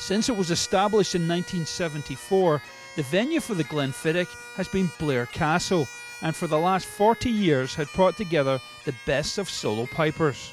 Since it was established in 1974, the venue for the Glenfiddich has been Blair Castle, and for the last 40 years had brought together the best of solo pipers.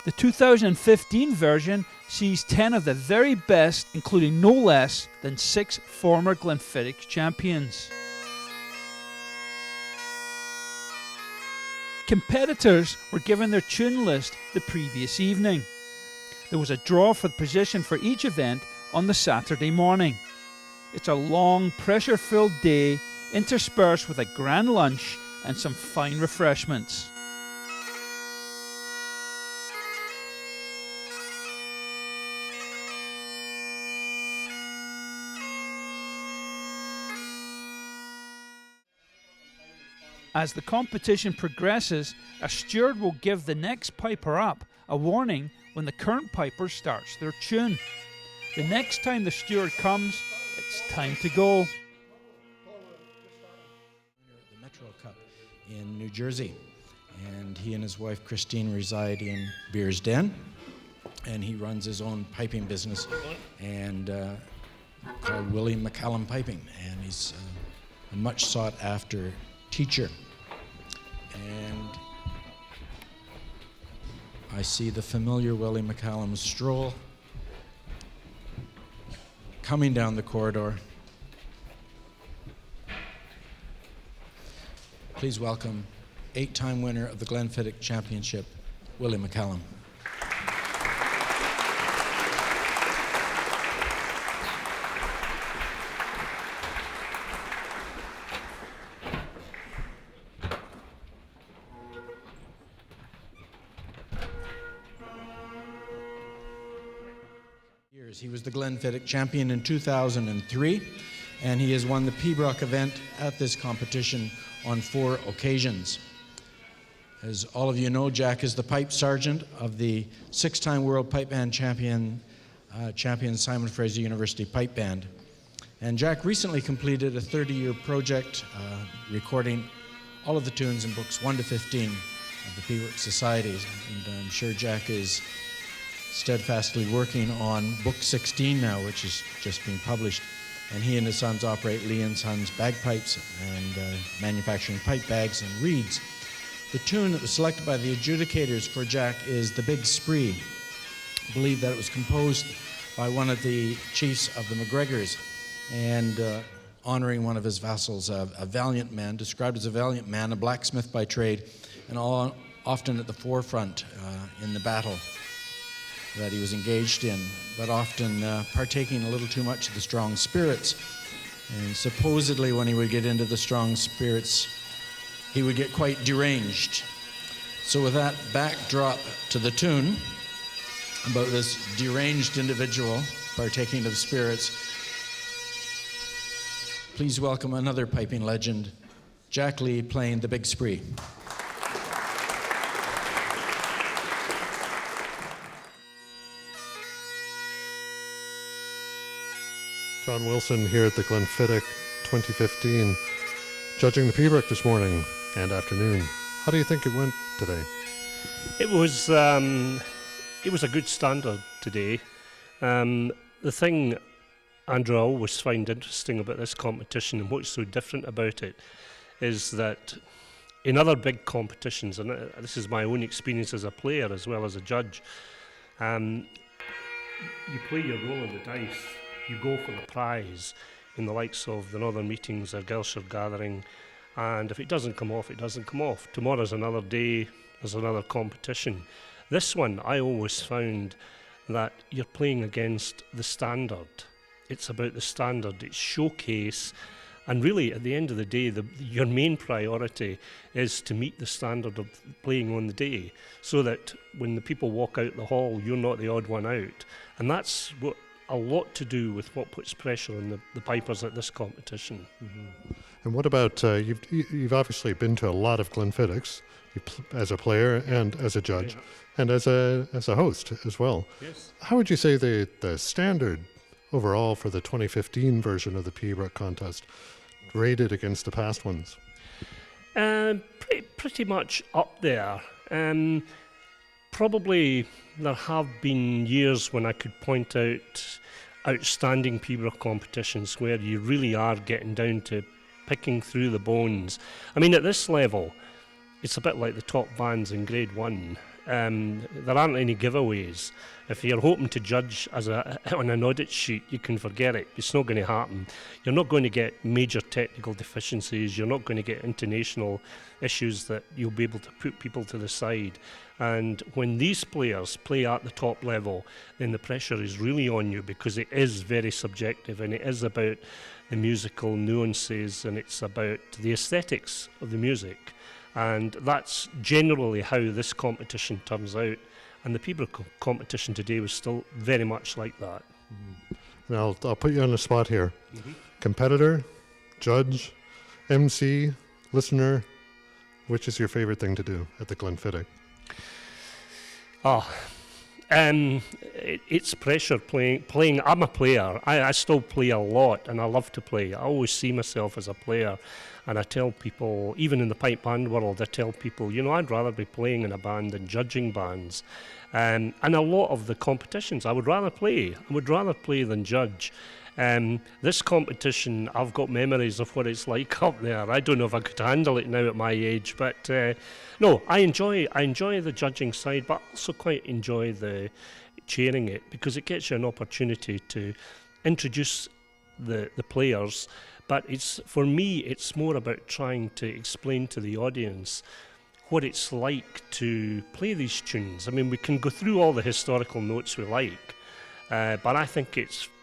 The 2015 version sees 10 of the very best, including no less than 6 former Glenfiddich champions. Competitors were given their tune list the previous evening. There was a draw for the position for each event on the Saturday morning. It's a long, pressure-filled day, interspersed with a grand lunch and some fine refreshments. As the competition progresses, a steward will give the next piper up a warning when the current piper starts their tune. The next time the steward comes, it's time to go. The Metro Cup in New Jersey, and he and his wife Christine reside in Beers Den, and he runs his own piping business and called Willie McCallum Piping, and he's a much sought after teacher. And I see the familiar Willie McCallum stroll coming down the corridor. Please welcome 8-time winner of the Glenfiddich Championship, Willie McCallum. He was the Glenfiddich champion in 2003, and he has won the Pembroke event at this competition on 4 occasions. As all of you know, Jack is the pipe sergeant of the 6-time world pipe band champion Simon Fraser University Pipe Band. And Jack recently completed a 30-year project recording all of the tunes in books 1 to 15 of the Pembroke Societies. And I'm sure Jack is steadfastly working on book 16 now, which has just been published. And he and his sons operate Lee & Sons bagpipes and manufacturing pipe bags and reeds. The tune that was selected by the adjudicators for Jack is The Big Spree. I believe that it was composed by one of the chiefs of the McGregors and honoring one of his vassals, a valiant man, described as a valiant man, a blacksmith by trade, and often at the forefront in the battle that he was engaged in, but often partaking a little too much of the strong spirits. And supposedly when he would get into the strong spirits, he would get quite deranged. So with that backdrop to the tune about this deranged individual partaking of spirits, please welcome another piping legend, Jack Lee, playing The Big Spree. John Wilson here at the Glenfiddich 2015, judging the Pembroke this morning and afternoon. How do you think it went today? It was a good standard today. The thing, Andrew, I always find interesting about this competition and what's so different about it is that in other big competitions, and this is my own experience as a player as well as a judge, you play your roll of the dice. You go for the prize in the likes of the Northern Meetings or Gilshire Gathering, and if it doesn't come off, it doesn't come off. Tomorrow's another day, there's another competition. This one, I always found that you're playing against the standard. It's about the standard, it's showcase, and really at the end of the day, your main priority is to meet the standard of playing on the day, so that when the people walk out the hall, you're not the odd one out. And that's what a lot to do with what puts pressure on the pipers at this competition. Mm-hmm. And what about, you've obviously been to a lot of Glenfiddichs. as a player and as a judge and as a host as well. Yes. How would you say the standard overall for the 2015 version of the Pembroke contest rated against the past ones? Pretty much up there. Probably there have been years when I could point out outstanding Pembroke competitions where you really are getting down to picking through the bones. I mean, at this level, it's a bit like the top bands in grade 1. There aren't any giveaways. If you're hoping to judge on an audit sheet, you can forget it. It's not going to happen. You're not going to get major technical deficiencies. You're not going to get intonational issues that you'll be able to put people to the side. And when these players play at the top level, then the pressure is really on you, because it is very subjective, and it is about the musical nuances, and it's about the aesthetics of the music. And that's generally how this competition turns out. And the Pembroke competition today was still very much like that. Now, I'll put you on the spot here. Competitor, judge, MC, listener, which is your favorite thing to do at the Glenfiddich? It's pressure playing. I'm a player. I still play a lot, and I love to play. I always see myself as a player. And I tell people, even in the pipe band world, I tell people, I'd rather be playing in a band than judging bands. And a lot of the competitions, I would rather play. I would rather play than judge. This competition, I've got memories of what it's like up there. I don't know if I could handle it now at my age, but no, I enjoy the judging side, but also quite enjoy the chairing it, because it gets you an opportunity to introduce the players. But for me, it's more about trying to explain to the audience what it's like to play these tunes. I mean, we can go through all the historical notes we like, but I think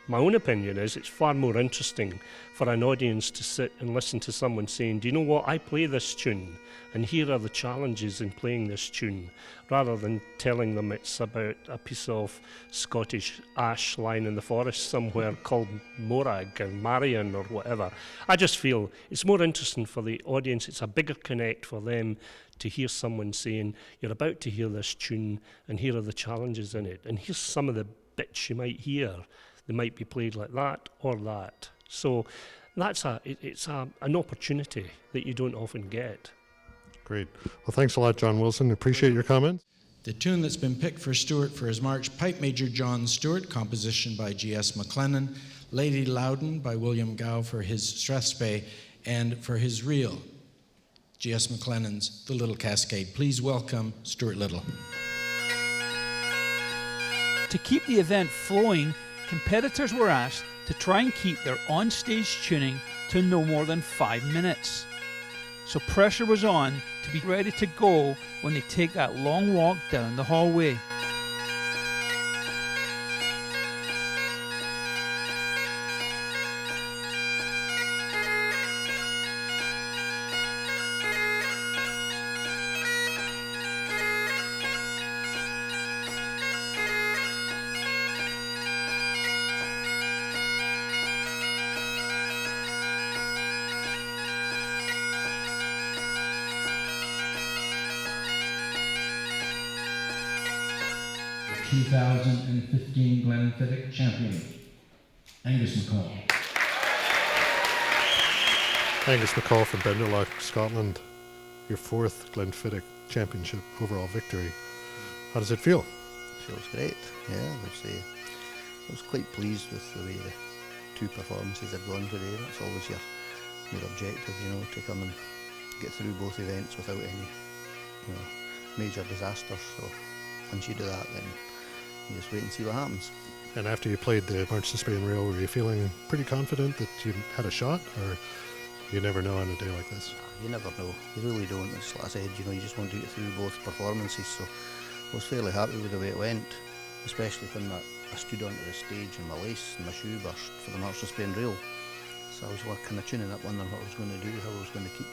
my own opinion is it's far more interesting for an audience to sit and listen to someone saying, do you know what, I play this tune, and here are the challenges in playing this tune, rather than telling them it's about a piece of Scottish ash lying in the forest somewhere called Morag or Marion or whatever. I just feel it's more interesting for the audience. It's a bigger connect for them to hear someone saying, you're about to hear this tune, and here are the challenges in it, and here's some of the bits you might hear. They might be played like that or that. So it's an opportunity that you don't often get. Great. Well, thanks a lot, John Wilson. Appreciate your comments. The tune that's been picked for Stewart for his march, Pipe Major John Stewart, composition by G.S. McLennan, Lady Loudon by William Gow for his Strathspey, and for his reel, G.S. McLennan's The Little Cascade. Please welcome Stuart Little. To keep the event flowing, competitors were asked to try and keep their on-stage tuning to no more than 5 minutes. So pressure was on to be ready to go when they take that long walk down the hallway. The 2015 Glenfiddich champion, Angus McCall. Angus McCall from Benderloch, Scotland. Your 4th Glenfiddich championship overall victory. How does it feel? Feels great, yeah. I was quite pleased with the way the 2 performances had gone today. That's always your objective, to come and get through both events without any major disasters. So once you do that, then you just wait and see what happens. And after you played the March to Spain Rail, were you feeling pretty confident that you had a shot, or you never know on a day like this? You never know. You really don't. It's like I said, you just want to get through both performances. So I was fairly happy with the way it went, especially when I stood onto the stage and my lace and my shoe burst for the March to Spain Rail. So I was kind of tuning up, wondering what I was going to do, how I was going to keep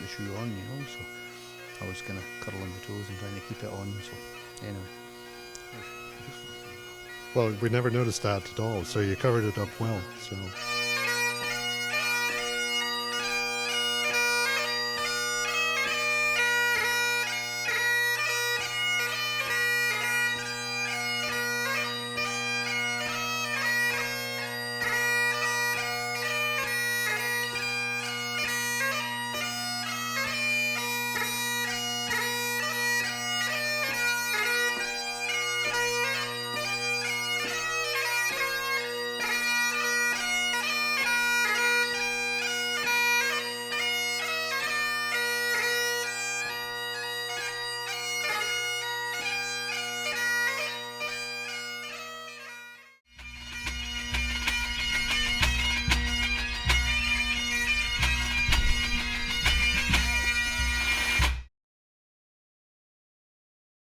the shoe on, So I was kind of curling the toes and trying to keep it on. So anyway. Well, we never noticed that at all, so you covered it up well. So.